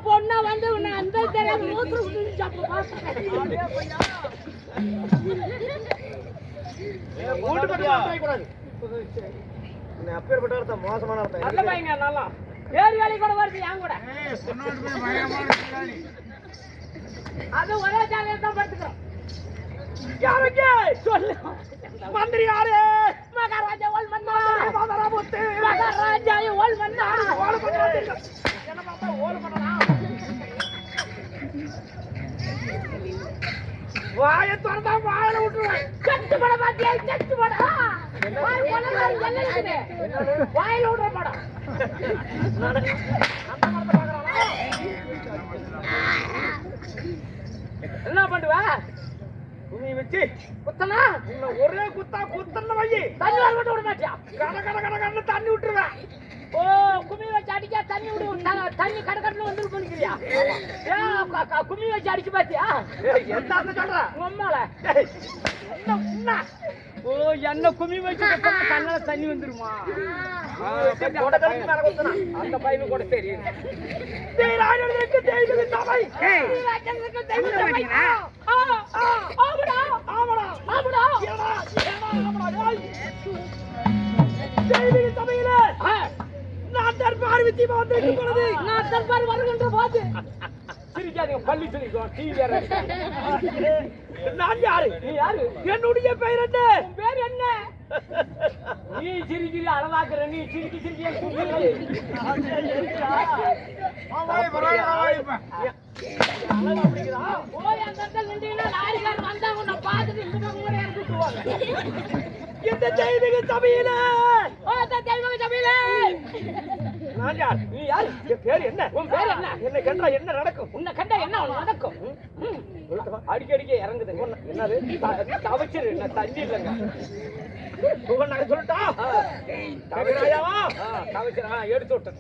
பொண்ணா வந்து உன்னை அந்த தெரியாத மூத்திரம் விட்டு சாப்பிட அப்பேற்பட்ட மோசமான நல்ல பையங்க நல்லா வேறு வேலை கூட வருது என் கூட அது ஒரே ஜாலியா தான் படுத்துக்கிறோம். யாருக்கு சொல்லு மந்திரி யாரு? மகாராஜா ஓல் மன்னா மகாராமுத்து மகாராஜா ஓல் மன்னா ஓல் பண்ணா என்ன பாப்பா ஓல் பண்ணா வாயை திறந்தா வாயில விட்டுருவேன். செத்து பட பாத்தியா? செத்து பட வாயில விடுற படம் என்ன பண்ணுவ? துணி வச்சு குத்தனா ஒரே குத்தா குத்தன வை தண்ணி வர விட மாட்டியா? கட கட கட கட தண்ணி விட்டுருவேன். ஓ கும்மி வச்சு அடிக்க தண்ணி விடு தண்ணி கட கடன்னு வந்து பண்ணிக்கிறியா? கும்மி வச்சு அடிச்சு பாத்தியா? என்ன சொல்ற உம்மால ஓ என்ன கும்மி வச்சு கண்ணால தண்ணி வந்துருமா? அந்த பையனு கூட தெரியும். பள்ளி நான் யாரு? நீ யாரு? என்னுடைய பெயர் என்ன? பேர் என்ன? நீ சிரிக்கிற அழகாக்குற நீ சிரிக்கி இந்த தெய்வீக சபையில நான் யார்? நீ யார்? என் பேர் என்ன? உன் பேர் என்ன? என்னை கண்டா என்ன நடக்கும்? உன்னை கண்டா என்ன நடக்கும்? அடிக்கடிக்க இறங்குது. என்னது தவச்சிரு? என்ன தண்ணி இல்லைங்க சொல்லட்டா? தவறாயாவா? தவச்சிரா எடுத்து விட்டேன்.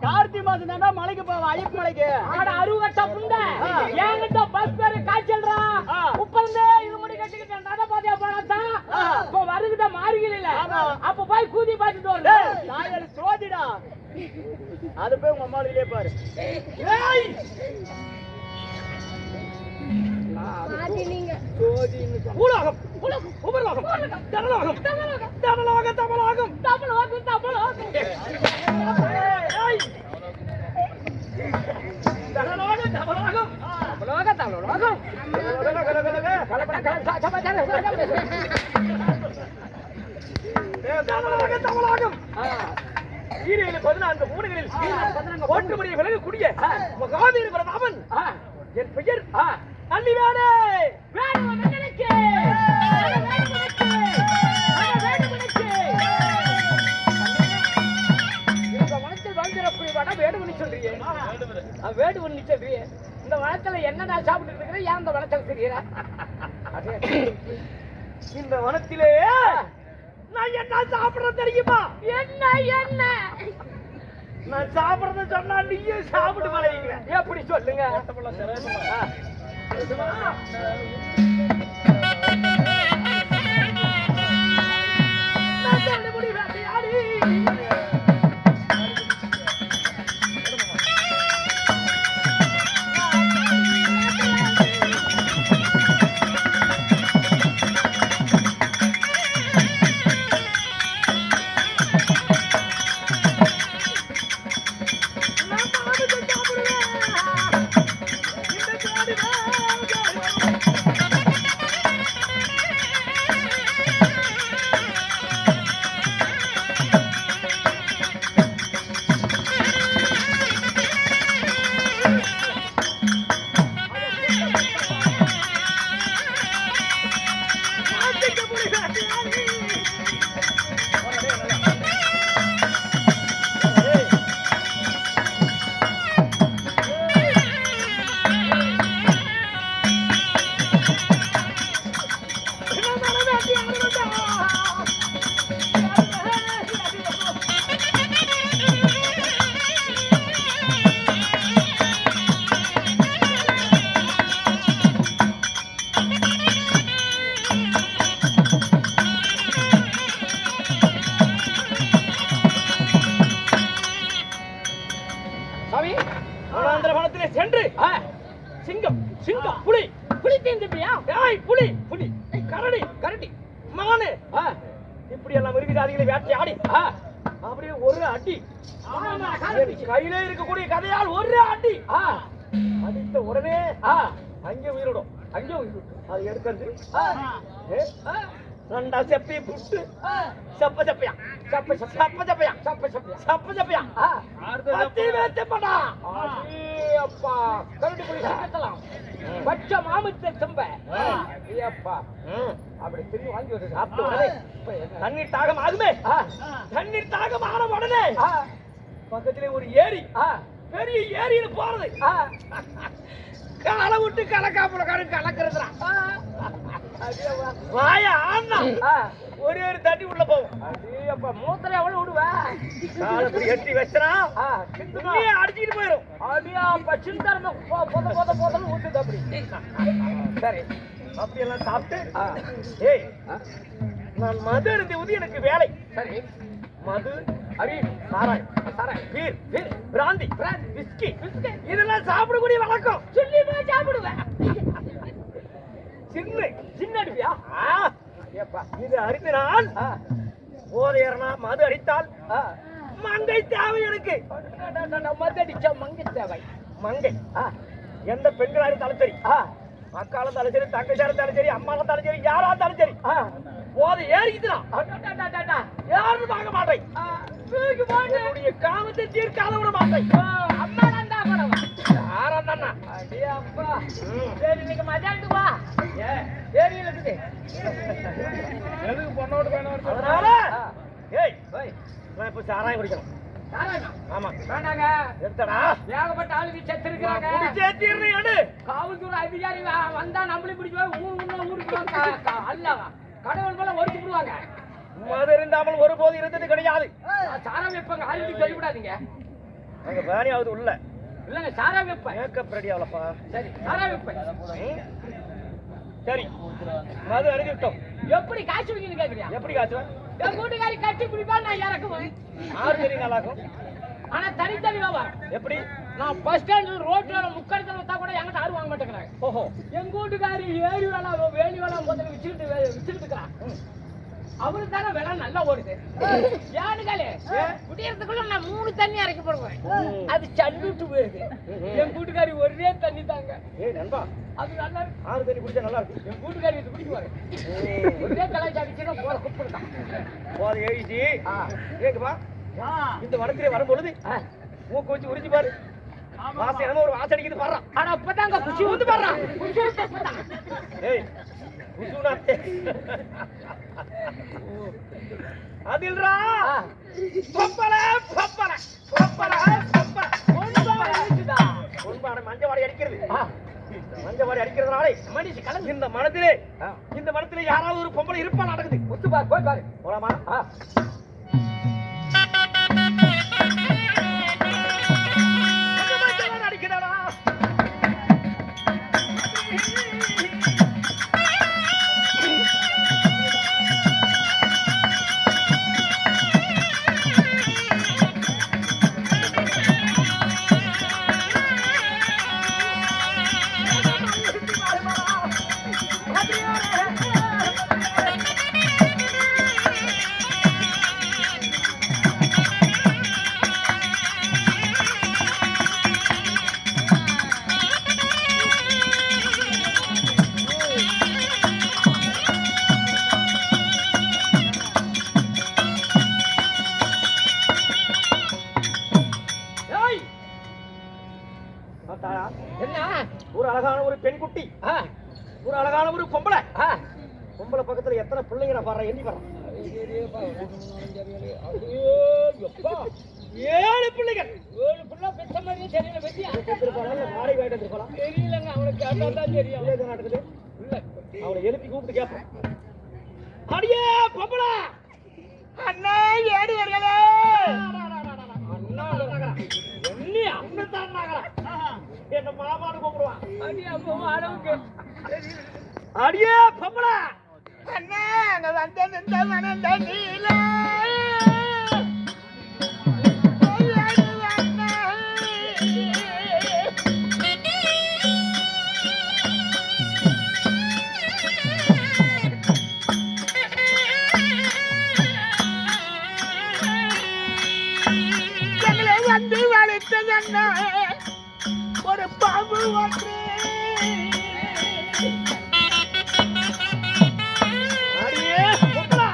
கார்த்தி மாசம் தானே மலைக்கு போவா ஐயப்ப மலைக்கு. அருவட்ட புண்ட என்கிட்ட பஸ் பேரு காய்ச்சல்றா உப்பந்தே இது முடி கட்டிக்கிட்டேன் நட பாத்தியா போனாதான் இப்போ வருகிட்ட மாறி முடியல. அப்ப போய் கூதி பாத்துட்டு வரணும். தாயாரு சோதிடா. அது போய் உங்க அம்மாவிலே பாரு. உலகம் உபலோகம் தனலோகம் தனலோகம் தமலோகம் தமலோகம் தமலோகம் தனலோகம் தமலோகம் தமலோகம் தமலோகம் தமலோகம் ஈரேழு 14 மூடுகளில் ஓட்டுமணியை விலகக்கூடிய மகாவீர பிரதாபன் என் பெயர் அல்லிவேணே. இந்த வனத்துல என்ன சாப்பிட்டு இருக்கிறேன்? ஏன் இந்த வனத்தில் தெரியுற? இந்த வனத்திலே நான் என்ன சாப்பிடுறது தெரியுமா? என்ன என்ன நான் சாப்பிடுறது சொன்னா நீயும் சாப்பிட்டு மலைக்கிறேன். எப்படி சொல்லுங்க? சென்று சிங்கம் சிங்கம் புலி புலி தீந்துப்பியா? புலி புலி கரடி கரடி மானு இப்படி எல்லாம் மிருகஜாதிகளை வேட்டையாடி அப்படியே ஒரு அடி கையிலே இருக்கக்கூடிய கதையால் ஒரு அடி அடித்த உடனே அங்கே உயிரிடும். அங்கே உயிரிடும். அது எடுக்கிறது ரெண்டா செப்பி புட்டு சப்ப சப்பையா சப்ப சப்ப சப்பையா சப்ப சப்பையா சப்ப சப்பையா பத்தி வேட்டப்படா. அப்பா கரடி புலி சாத்தலாம் பச்ச மாமிச்ச செம்ப அப்பா அப்படி திரும்பி வாங்கி வந்து சாப்பிட்டு தண்ணீர் தாகம் ஆகுமே. தண்ணீர் தாகம் ஆன உடனே பக்கத்திலே ஒரு ஏரி, பெரிய ஏரியில போறது காலை விட்டு கலக்காப்புல கலக்குறதுடா. வாயா ஆனா ஒரே ஒரு தட்டி உள்ள போகும். அப்ப மூத்திரம் எவ்வளவு விடுவேன்? காலை இப்படி எட்டி வச்சனா அடிச்சுட்டு போயிடும். அப்படியா சிந்தரமா போத போத போதன்னு ஊத்துது அப்படி. சரி அப்படியெல்லாம் சாப்பிட்டு ஏய் நான் மது அருந்தி ஊதி எனக்கு வேலை. சரி மது அரி சாராய் சாராய் பீர் பீர் பிராந்தி பிராந்தி விஸ்கி விஸ்கி இதெல்லாம் சாப்பிடக்கூடிய வழக்கம். சொல்லி போய் சாப்பிடுவேன். சின்ன சின்ன அடிப்பியா? இது அறிந்து நான் போதையறனா மது அடித்தால் மங்கை தேவை எனக்கு. மது அடிச்சா மங்கை தேவை. மங்கை எந்த பெண்களா இருந்தாலும் சரி, அக்கால இருந்தாலும் சரி, தங்கச்சியா இருந்தாலும் சரி, அம்மா இருந்தாலும் சரி, யாரா இருந்தாலும் சரி, போதை ஏறிக்குதுனா யாரும் பார்க்க மாட்டேன். காமத்தை தீர்க்காத விட மாட்டேன். அம்மா யாரா தானா? அப்பா சரி இன்னைக்கு மதியானத்துக்கு வா. ஏரியில் இருக்குது எதுக்கு பொண்ணோடு வேணும்? அதனால ஏய் நான் இப்ப சாராயம் குடிக்கணும். ஆமா வேண்டாங்க எடுத்தடா. ஏகப்பட்ட ஆளுக்கு செத்து இருக்கிறாங்க. காவல்துறை அதிகாரி வந்தா நம்மளையும் பிடிச்சுவாங்க. ஊருக்கு அல்ல கடவுள் மேல ஒருத்தி விடுவாங்க. மது இருந்தாமல் ஒருபோது இருந்தது கிடையாது. சாராயம் வைப்பாங்க. ஆளுக்கு சொல்லிவிடாதீங்க. அங்க வேலையாவது உள்ள இல்லங்க சாராயம் வைப்பேன். மேக்கப் ரெடி ஆகலப்பா. சரி சாராயம் வைப்பேன். சரி மது அருந்திவிட்டோம். எப்படி காய்ச்சுவீங்கன்னு கேக்குறியா? எப்படி காய்ச்சுவேன்? என் கூட்டுக்காரி கட்டி பிடிப்பா, நான் இறக்குவேன். ஆறு தெரியும் நல்லா இருக்கும். ஆனா தனித்தனிவா வரும். எப்படி? நான் பஸ் ஸ்டாண்ட்ல ரோட்ல முக்கடத்துல வந்தா கூட என்கிட்ட யாரும் வாங்க மாட்டேங்கிறாங்க. ஓஹோ. என் கூட்டுக்காரி ஏரி வேலை வேலி வேலை முதல்ல விச்சுக்கிட்டு இருக்கிறான். அவரு தானே வேலை நல்லா ஓடுது. யானுக்காலே குடியறதுக்குள்ள நான் 3 தண்ணி அரைக்க போடுவேன். அது சண்டு விட்டு போயிருது. என் கூட்டுக்காரி ஒரே தண்ணி தாங்க. ஏய் நண்பா, அது நல்லா இருக்கு. ஆறு தண்ணி குடிச்சா நல்லா இருக்கு. என் கூட்டுக்காரி இது குடிக்குவாரு. ஒரே கலாச்சி அடிச்சுன்னா போற குப்பிடுதான். போத ஏறிச்சு. கேக்குப்பா, இந்த வனத்திலே வரும்பொழுது மூக்கு வச்சு உறிஞ்சி பாரு. வாசம் என்னமோ ஒரு வாசம் அடிக்குது பாடுறான். ஆனா அப்பதாங்க குஷி வந்து பாடுறான். குஷி வந்து அப்பதான். ஏய் குசுனாத்தே. அதில்ரா பப்பல பப்பல பப்பல பப்பல ஒன்பாட மஞ்சவாடி அடிக்கிறது. மஞ்சவாடி அடிக்கிறதுனாலே மனுஷ கலந்து இந்த மனத்திலே யாராவது ஒரு பொம்பளை இருப்பா நடக்குது. முத்து பாரு, போய் பாரு. போலாமா? அடிக்கிறாரா? என்ன ஒரு அழகான ஒரு பெண் குட்டி, ஒரு அழகான ஒரு பொம்பளை. பொம்பளை பக்கத்துல எத்தனை பிள்ளைங்க நான் பாடுறேன், எண்ணி பாடுறேன். 7 பிள்ளைகள். 7 பிள்ளை பெற்ற மாதிரியே தெரியல. வெட்டியா மாடை வாயிட்டு வந்துருக்கலாம். தெரியலங்க, அவனுக்கு கேட்டா தான் தெரியும். நடக்குது. அவனை எழுப்பி கூப்பிட்டு கேட்பேன். அடியே பொம்பளை, அண்ணா ஏடி வருகளே. அண்ணா என்ன அண்ணன் தான் என்ன மாமான்னு கூப்பிடுவான். அடி அப்போ அளவுக்கு அடியே பொம்பளை, அண்ணா அங்க வந்த நின்ற மனந்த நீல வந்து வளைத்ததண்ண ஒரு பாம்பு ஒன்று. அடியே பொம்பளை,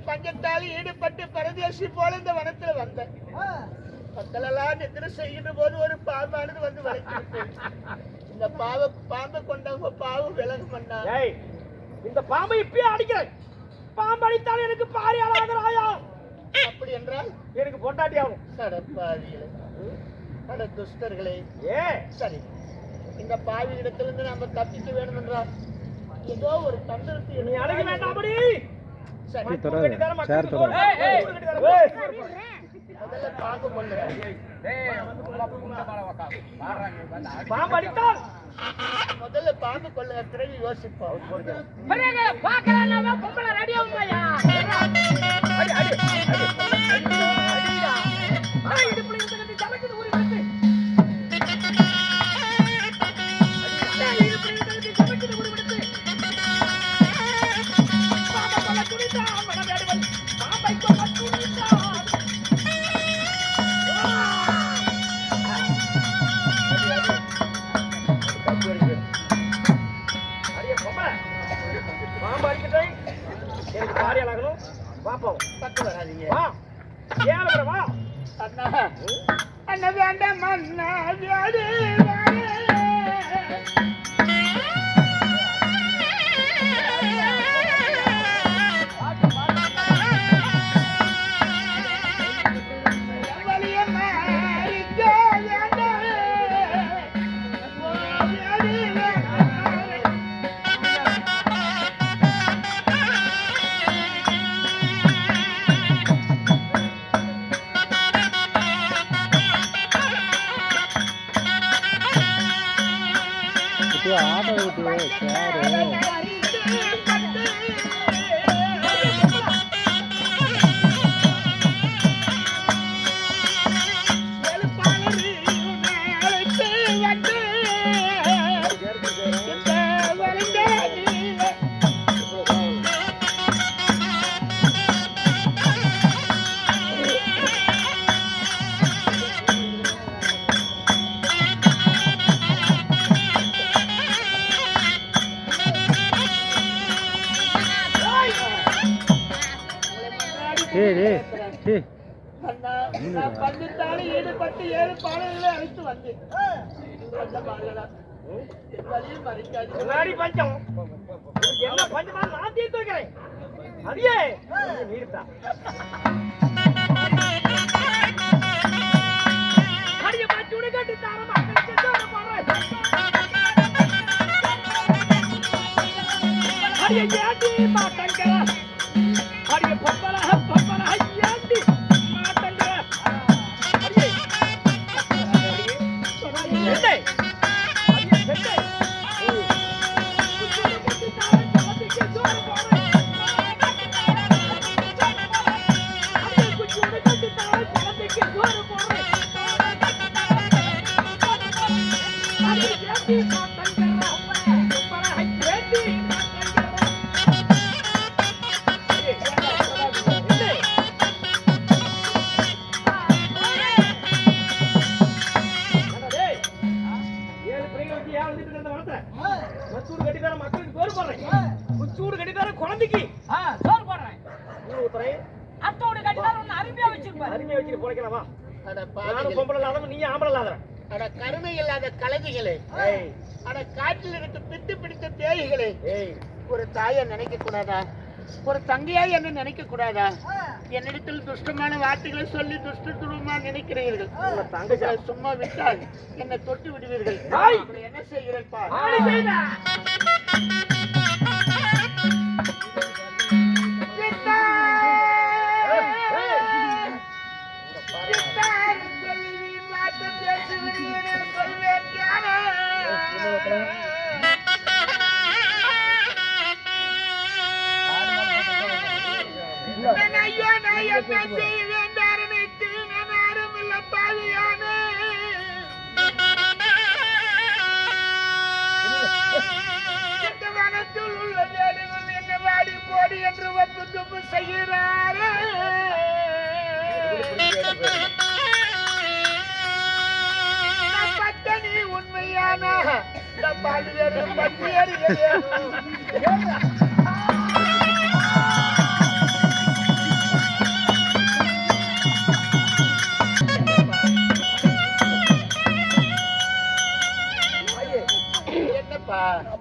பஞ்சத்தால் ஈடுபட்டு பரதேசி போல இந்த வனத்துல வந்தேன். மக்கள் எல்லாம் நித்திரை செய்கின்ற போது ஒரு பாம்பானது வந்து வளைக்கிறது. இந்த பாம்பை கொண்டவங்க பாவம் விலகு பண்ணா. இந்த பாம்பை இப்பயே அடிக்கிறேன். பாம்பு அடித்தால் எனக்கு பாரி ஆளாகிறாயா? அப்படி என்றால் எனக்கு பொண்டாட்டி ஆகும். கடப்பாவிகளே, கட துஷ்டர்களே. சரி, இந்த பாவி இடத்திலிருந்து நம்ம தப்பிக்க வேண்டும் என்றால் ஏதோ ஒரு தந்திரத்தை நீ அடங்க வேண்டாமடி. சரி, பாம்பு அடித்தால் முதல்ல பாம்பு கொள்ள பிறகு யோசிப்போம். பிறகு பார்க்கலாம் பொம்பளை ரெடியாகுமாயா அடி அடி அடிடா இடுப்புல இருந்து சமைச்சது ஊறி வந்து இடுப்புல இருந்து சமைச்சது ஊறி வந்து பாம்பை கொல்ல துணிந்தா மன வேடுவன் பாம்பை கொல்ல துணிந்தா பாம்பு அடிக்கிட்டே எனக்கு காரியாலாகணும் பாப்போம் பத்து வராதீங்க. வா ஏழு வா அண்ணா அண்ணா வேண்டாம் அண்ணா வியாடி ஆட்டோ விட்டு சேரு பஞ்சாலை ஈடுபட்டு 7 பாடல்களை அழைத்து வந்தேன். முன்னாடி பஞ்சம் என்ன பஞ்சமா நான் தீர்த்து வைக்கிறேன் அடியே நீர்த்தா அடிய பச்சுடு கட்டி தார மக்களுக்கு தோற போறேன் அடிய ஏடி மாட்டங்கற அடிய பப்பல ஏடி மாட்டங்கற அடியே என்ன குழந்தைக்கு சோறு போடுறேன் அத்தோடு கட்டிதான் அருமையா வச்சிருப்பாரு அருமையா வச்சுட்டு போலைக்கலாமா நானும் பொம்பளை இல்லாத நீ ஆம்பளை இல்லாத அட கருணை இல்லாத கலதிகளே அட காட்டில் இருக்கு பித்து பிடித்த பேய்களே ஒரு தாயை நினைக்க கூடாதா ஒரு தங்கையா என்ன நினைக்க கூடாதா என்னிடத்தில் துஷ்டமான வார்த்தைகளை சொல்லி துஷ்டத்துவமா நினைக்கிறீர்கள் தங்கைகளை சும்மா விட்டால் என்னை தொட்டு விடுவீர்கள் என்ன செய்கிறேன்ப்பா என்று வந்து துப்பு செய்கிறாரே பட்டணி உண்மையான பல்வேறு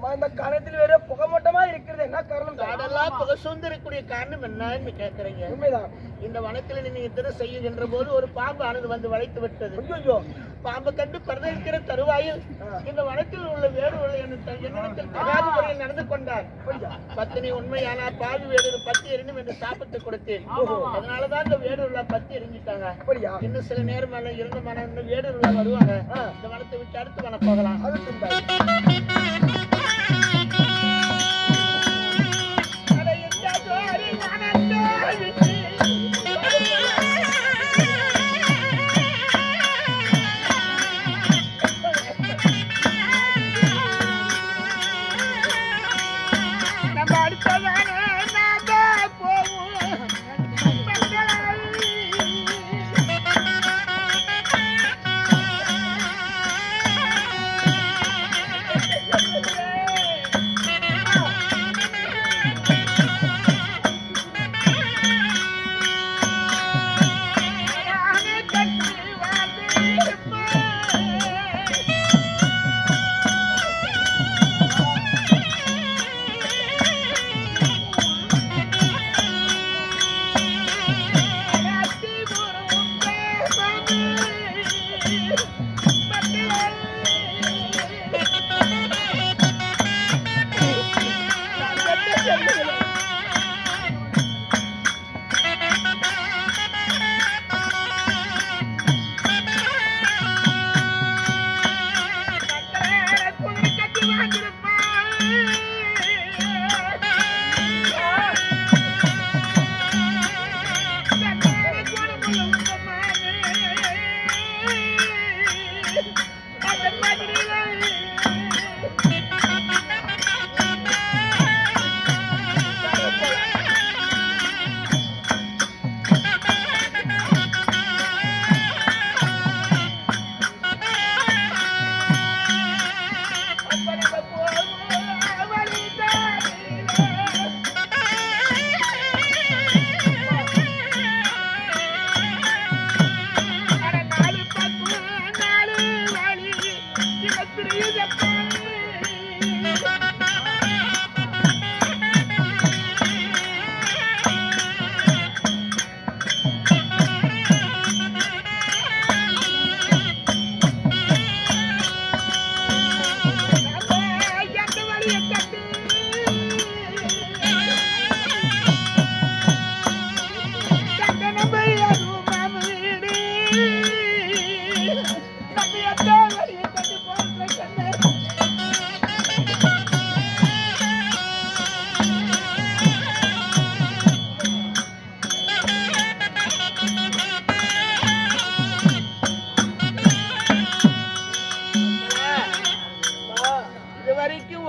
இந்த காலத்தில் வேற புகை மட்டமா இருக்கிறது என்ன காரணம் காடெல்லாம் புகை சூழ்ந்திருக்கக்கூடிய காரணம் என்னன்னு கேட்கறீங்க உண்மைதான் இந்த வனத்தில் நீங்க திரு செய்யுகின்ற போது ஒரு பாம்பு ஆனது வந்து வளைத்து விட்டது ஐயோ பாம்பை கண்டு பரதவிக்கிற தருவாயில் இந்த வனத்தில் உள்ள வேறு என்னிடத்தில் தகாத முறையில் நடந்து கொண்டார் பத்தினி உண்மையானா பாவி வேறு பத்தி எறிணும் என்று சாப்பிட்டு கொடுத்தேன் அதனாலதான் இந்த வேடூர்ல பத்தி எரிஞ்சிட்டாங்க இன்னும் சில நேரம் இருந்த மன வேடூர்ல வருவாங்க இந்த வனத்தை விட்டு அடுத்து வன போகலாம்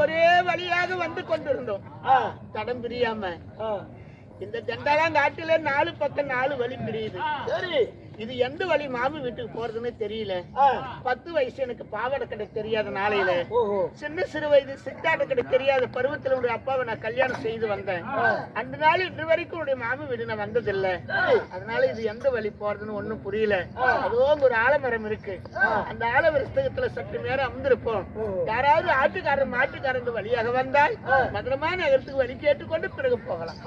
ஒரே வழியாக வந்து கொண்டிருந்தோம். தடம் பிரியாம இந்த தண்டாலாம் காட்டுல 4 பக்கம் 4 வழி பிரியுது. சரி, இது எந்த வழி மாமி வீட்டுக்கு போறதுன்னு தெரியல. 10 வயசு எனக்கு பாவாடை கடை தெரியாத நாளையில, சின்ன சிறு வயது சித்தாட்ட கடை தெரியாத பருவத்தில் உடைய அப்பாவை நான் கல்யாணம் செய்து வந்தேன். அந்த நாள் இன்று வரைக்கும் உடைய மாமி வீடு நான் வந்ததில்லை. அதனால இது எந்த வழி போறதுன்னு ஒண்ணும் புரியல. அதோ ஒரு ஆலமரம் இருக்கு, அந்த ஆலமரத்துல சற்று நேரம் அமர்ந்திருப்போம். யாராவது ஆட்டுக்காரர் மாட்டுக்காரங்க வழியாக வந்தால் மதுரமான நகரத்துக்கு வழி கேட்டுக்கொண்டு பிறகு போகலாம்.